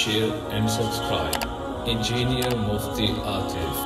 share and subscribe. Engineer Mufti Atif.